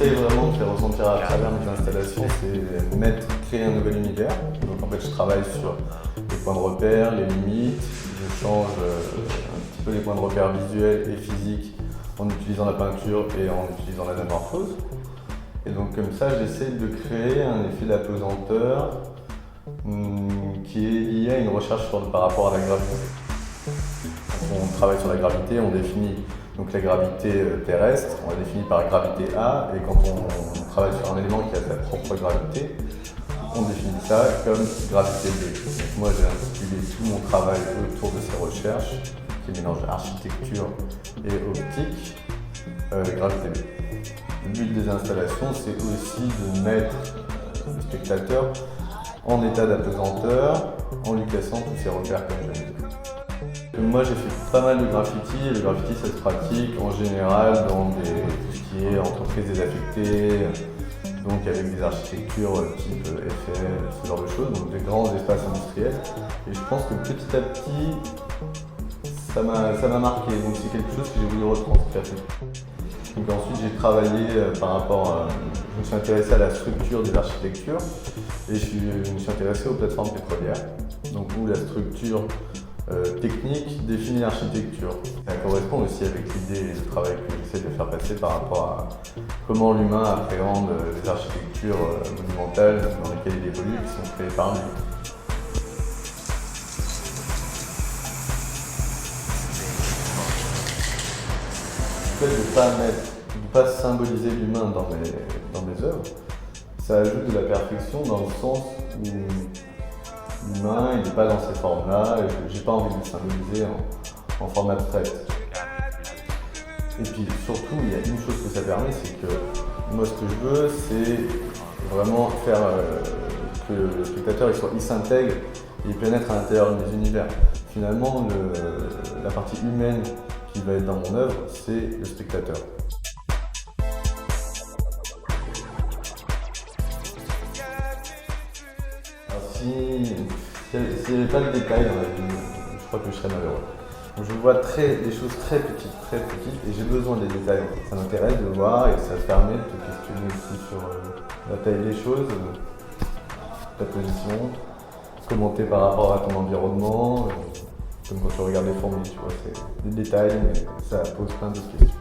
j'essaye vraiment de faire ressentir à travers mes installations, c'est créer un nouvel univers. Donc en fait, je travaille sur les points de repère, les limites, je change un petit peu les points de repère visuels et physiques en utilisant la peinture et en utilisant la métamorphose. Et donc comme ça, j'essaie de créer un effet d'apesanteur qui est lié à une recherche par rapport à la gravité. On travaille sur la gravité, on définit donc la gravité terrestre, on la définit par gravité A, et quand on travaille sur un élément qui a sa propre gravité, on définit ça comme gravité B. Donc moi j'ai intitulé tout mon travail autour de ces recherches, qui mélangent architecture et optique, gravité B. Le but des installations, c'est aussi de mettre le spectateur en état d'apesanteur en lui cassant tous ses repères comme je l'ai dit. Moi j'ai fait pas mal de graffiti et le graffiti ça se pratique en général dans tout ce qui est entreprise désaffectée, donc avec des architectures type Eiffel, ce genre de choses, donc des grands espaces industriels. Et je pense que petit à petit ça m'a marqué, donc c'est quelque chose que j'ai voulu retranscrire. Donc ensuite j'ai travaillé je me suis intéressé à la structure des architectures et je me suis intéressé aux plateformes pétrolières, donc où la structure technique définit l'architecture. Ça correspond aussi avec l'idée et le travail que j'essaie de faire passer par rapport à comment l'humain appréhende les architectures monumentales dans lesquelles il évolue et qui sont créées par lui. Le fait de ne pas symboliser l'humain dans mes œuvres, ça ajoute de la perfection dans le sens où l'humain, il n'est pas dans ces formes-là, et j'ai pas envie de le symboliser en forme abstraite. Et puis surtout, il y a une chose que ça permet, c'est que moi ce que je veux, c'est vraiment faire que le spectateur il s'intègre et il pénètre à l'intérieur de mes univers. Finalement, la partie humaine qui va être dans mon œuvre, c'est le spectateur. Si il n'y avait pas de détails dans la vie, je crois que je serais malheureux. Donc je vois des choses très petites, et j'ai besoin des détails. Ça m'intéresse de voir et ça permet de te questionner aussi sur la taille des choses, ta position, commenter par rapport à ton environnement, comme quand tu regardes les fourmis, tu vois, c'est des détails, mais ça pose plein d'autres questions.